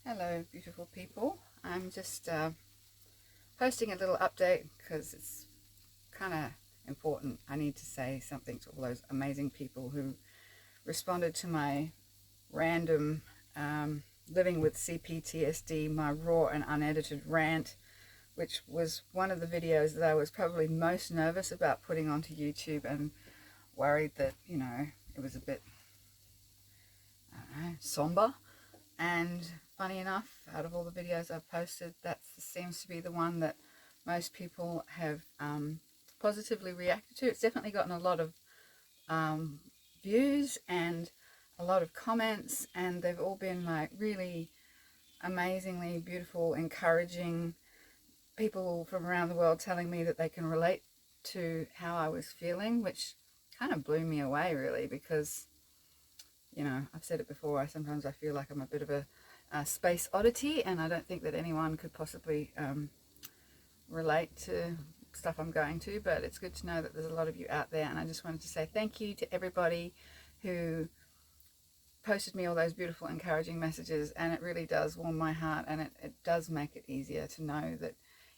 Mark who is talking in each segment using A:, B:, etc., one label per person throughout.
A: Hello, beautiful people. I'm just posting a little update because it's kind of important. I need to say something to all those amazing people who responded to my random living with CPTSD, my raw and unedited rant, which was one of the videos that I was probably most nervous about putting onto YouTube and worried that, it was a bit, I don't know, somber. And funny enough, out of all the videos I've posted, that seems to be the one that most people have positively reacted to. It's definitely gotten a lot of views and a lot of comments, and they've all been like really amazingly beautiful, encouraging people from around the world telling me that they can relate to how I was feeling, which kind of blew me away really, because I've said it before, sometimes I feel like I'm a bit of a space oddity, and I don't think that anyone could possibly relate to stuff I'm going to, but it's good to know that there's a lot of you out there, and I just wanted to say thank you to everybody who posted me all those beautiful, encouraging messages, and it really does warm my heart, and it does make it easier to know that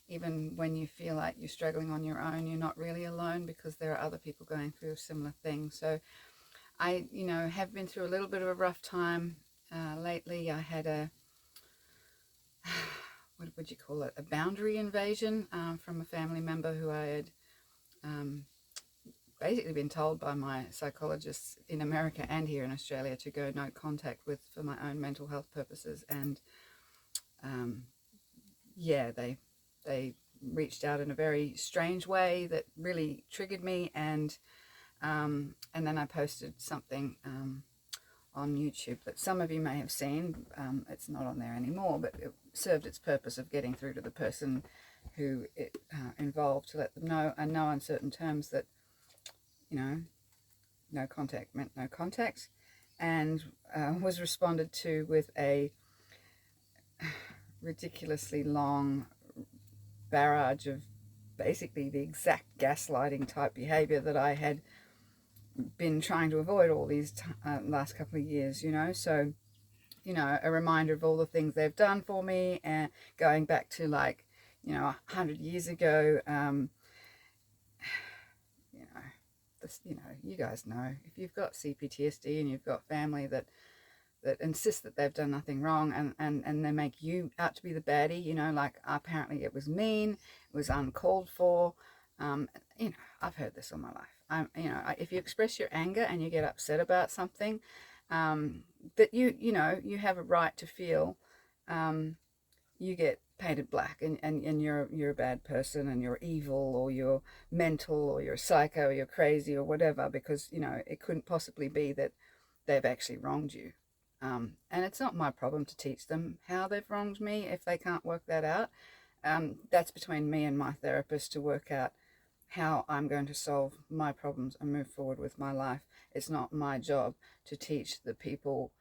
A: even when you feel like you're struggling on your own, you're not really alone, because there are other people going through a similar thing. So I, have been through a little bit of a rough time lately. I had what would you call it, a boundary invasion from a family member who I had basically been told by my psychologists in America and here in Australia to go no contact with for my own mental health purposes. And yeah, they reached out in a very strange way that really triggered me, and then I posted something on YouTube that some of you may have seen. It's not on there anymore, but it served its purpose of getting through to the person who it involved, to let them know in no uncertain terms that, no contact meant no contact, and was responded to with a ridiculously long barrage of basically the exact gaslighting type behavior that I had been trying to avoid all these last couple of years, so a reminder of all the things they've done for me, and going back to 100 years ago. You guys know, if you've got CPTSD and you've got family that insist that they've done nothing wrong, and they make you out to be the baddie, like apparently it was mean, it was uncalled for. I've heard this all my life. If you express your anger and you get upset about something, that you have a right to feel, you get painted black, and you're a bad person, and you're evil, or you're mental, or you're psycho, or you're crazy, or whatever, because it couldn't possibly be that they've actually wronged you. And it's not my problem to teach them how they've wronged me if they can't work that out. That's between me and my therapist to work out how I'm going to solve my problems and move forward with my life. It's not my job to teach the people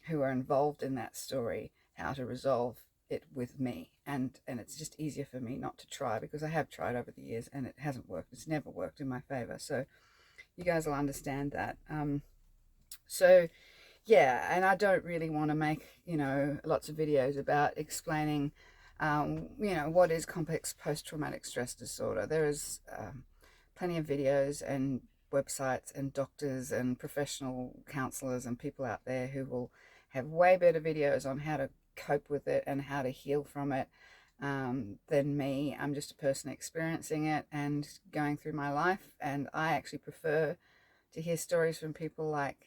A: who are involved in that story how to resolve it with me. And it's just easier for me not to try, because I have tried over the years and it hasn't worked. It's never worked in my favor. So you guys will understand that. So yeah, and I don't really want to make, lots of videos about explaining, what is complex post-traumatic stress disorder. There is plenty of videos and websites and doctors and professional counselors and people out there who will have way better videos on how to cope with it and how to heal from it than me. I'm just a person experiencing it and going through my life, and I actually prefer to hear stories from people like,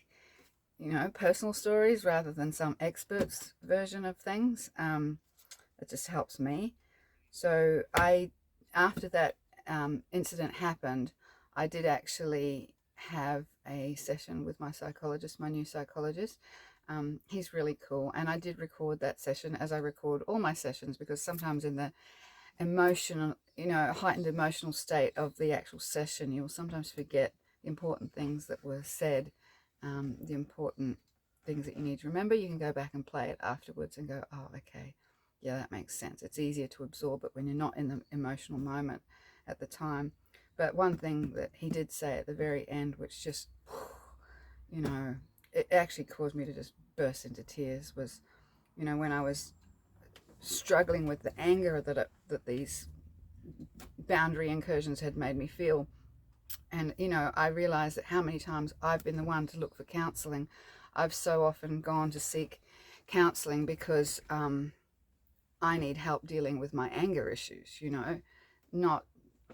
A: personal stories, rather than some expert's version of things. It just helps me. So after that incident happened, I did actually have a session with my psychologist, my new psychologist. He's really cool, and I did record that session, as I record all my sessions, because sometimes in the emotional, heightened emotional state of the actual session, you'll sometimes forget the important things that were said, the important things that you need to remember. You can go back and play it afterwards and go, oh, okay, yeah, that makes sense. It's easier to absorb it when you're not in the emotional moment at the time. But one thing that he did say at the very end, which just, it actually caused me to just burst into tears, was, when I was struggling with the anger that these boundary incursions had made me feel. And, you know, I realized that how many times I've been the one to look for counseling. I've so often gone to seek counseling because I need help dealing with my anger issues, you know, not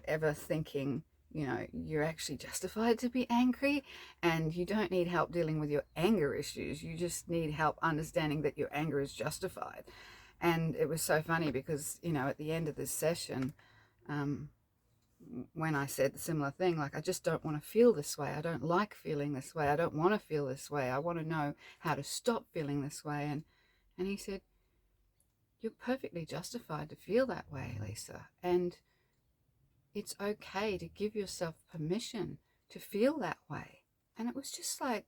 A: ever thinking, you know, you're actually justified to be angry and you don't need help dealing with your anger issues. You just need help understanding that your anger is justified. And it was so funny because, you know, at the end of this session, when I said the similar thing, like, I just don't want to feel this way. I don't like feeling this way. I don't want to feel this way. I want to know how to stop feeling this way. And he said, you're perfectly justified to feel that way, Lisa. And it's okay to give yourself permission to feel that way. And it was just like,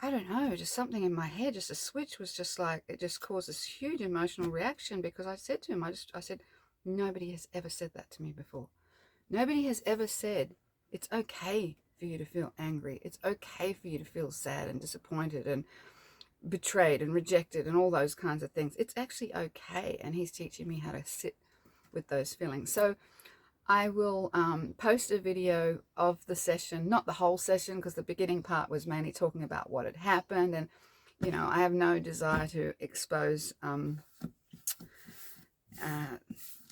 A: I don't know, just something in my head, just a switch was just like, it just caused this huge emotional reaction because I said to him, I said, nobody has ever said that to me before. Nobody has ever said, it's okay for you to feel angry. It's okay for you to feel sad and disappointed and betrayed and rejected and all those kinds of things. It's actually okay. And he's teaching me how to sit with those feelings. So I will post a video of the session, not the whole session, because the beginning part was mainly talking about what had happened. And, you know, I have no desire to expose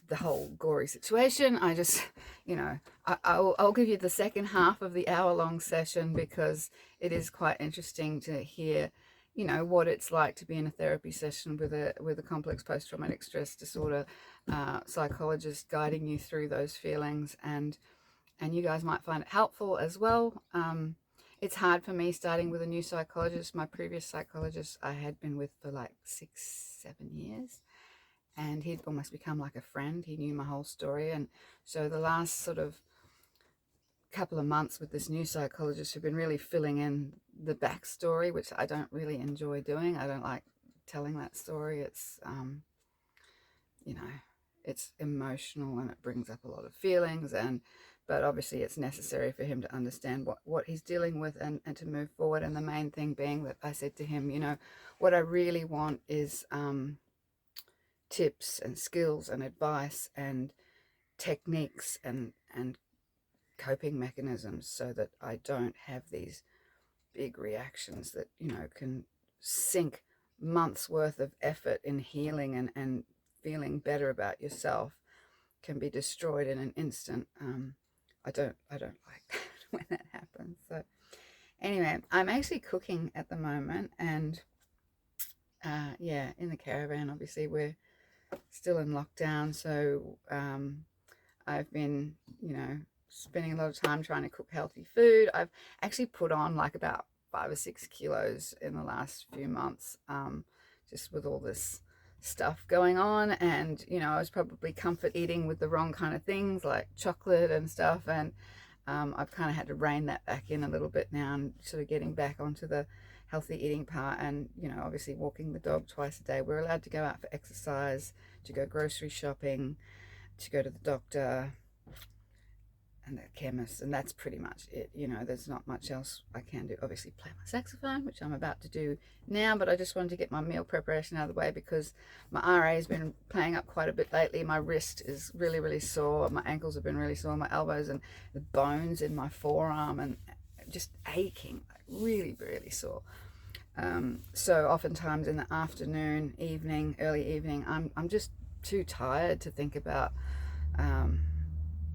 A: the whole gory situation. I just, you know, I'll give you the second half of the hour-long session because it is quite interesting to hear, you know, what it's like to be in a therapy session with a complex post-traumatic stress disorder psychologist guiding you through those feelings, and you guys might find it helpful as well. It's hard for me starting with a new psychologist. My previous psychologist I had been with for like 6-7 years, and he'd almost become like a friend. He knew my whole story. And so the last sort of couple of months with this new psychologist who've been really filling in the backstory, which I don't really enjoy doing. I don't like telling that story. It's, you know, it's emotional and it brings up a lot of feelings, but obviously it's necessary for him to understand what he's dealing with and to move forward. And the main thing being that I said to him, you know, what I really want is tips and skills and advice and techniques and coping mechanisms so that I don't have these big reactions that, you know, can sink months worth of effort in healing and feeling better about yourself can be destroyed in an instant. I don't like that when that happens. So anyway, I'm actually cooking at the moment, and yeah, in the caravan. Obviously we're still in lockdown, so I've been, you know, spending a lot of time trying to cook healthy food. I've actually put on like about 5 or 6 kilos in the last few months, just with all this stuff going on. And, you know, I was probably comfort eating with the wrong kind of things like chocolate and stuff. And I've kind of had to rein that back in a little bit now and sort of getting back onto the healthy eating part. And, you know, obviously walking the dog twice a day. We're allowed to go out for exercise, to go grocery shopping, to go to the doctor and the chemist, and that's pretty much it. You know, there's not much else I can do. Obviously play my saxophone, which I'm about to do now, but I just wanted to get my meal preparation out of the way because my RA has been playing up quite a bit lately. My wrist is really sore, my ankles have been really sore, my elbows and the bones in my forearm and just aching, like really sore. So oftentimes in the afternoon, evening, early evening, I'm just too tired to think about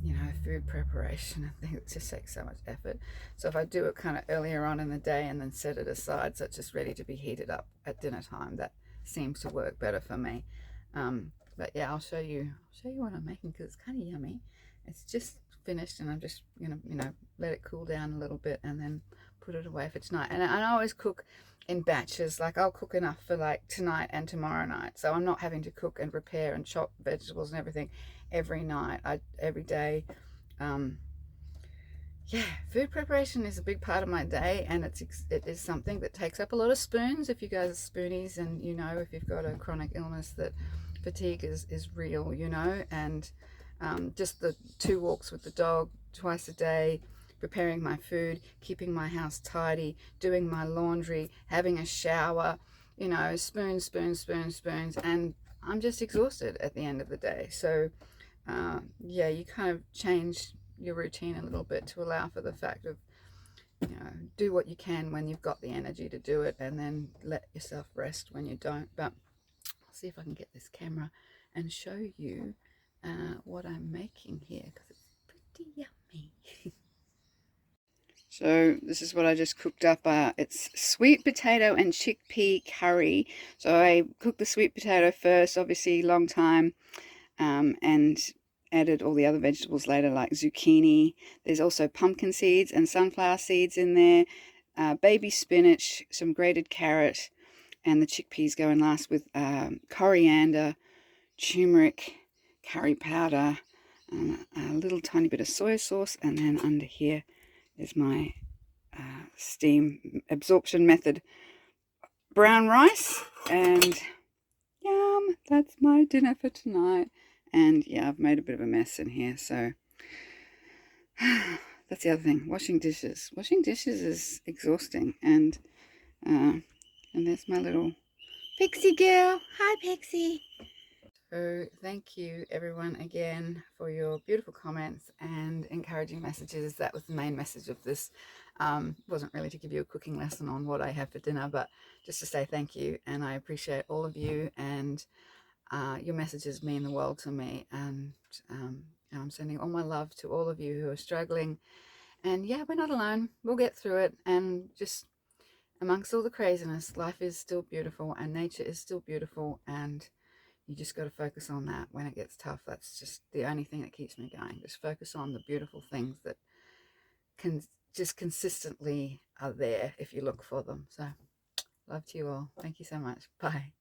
A: you know, food preparation. I think it just takes so much effort. So if I do it kind of earlier on in the day and then set it aside so it's just ready to be heated up at dinner time, that seems to work better for me. But yeah, I'll show you what I'm making because it's kind of yummy. It's just finished and I'm just gonna, you know, let it cool down a little bit and then put it away for tonight. And I always cook in batches. Like I'll cook enough for like tonight and tomorrow night, so I'm not having to cook and prepare and chop vegetables and everything every night. Every day. Yeah, food preparation is a big part of my day, and it is something that takes up a lot of spoons. If you guys are spoonies, and you know, if you've got a chronic illness, that fatigue is real, you know. And just the 2 walks with the dog twice a day, preparing my food, keeping my house tidy, doing my laundry, having a shower, you know, spoons, spoons, spoons, spoons, and I'm just exhausted at the end of the day. So, yeah, you kind of change your routine a little bit to allow for the fact of, you know, do what you can when you've got the energy to do it, and then let yourself rest when you don't. But I'll see if I can get this camera and show you what I'm making here, because it's pretty yummy. So this is what I just cooked up. It's sweet potato and chickpea curry. So I cooked the sweet potato first, obviously long time, and added all the other vegetables later, like zucchini. There's also pumpkin seeds and sunflower seeds in there, baby spinach, some grated carrot, and the chickpeas go in last with coriander, turmeric, curry powder, a little tiny bit of soy sauce, and then under here is my steam absorption method brown rice. And yum, that's my dinner for tonight. And yeah, I've made a bit of a mess in here, so that's the other thing. Washing dishes is exhausting. And there's my little Pixie girl. Hi, Pixie. So thank you everyone again for your beautiful comments and encouraging messages. That was the main message of this. Wasn't really to give you a cooking lesson on what I have for dinner, but just to say thank you, and I appreciate all of you, and your messages mean the world to me, and I'm sending all my love to all of you who are struggling. And yeah, we're not alone. We'll get through it, and just amongst all the craziness, life is still beautiful and nature is still beautiful, and you just got to focus on that when it gets tough. That's just the only thing that keeps me going. Just focus on the beautiful things that can just consistently are there if you look for them. So love to you all. Thank you so much. Bye.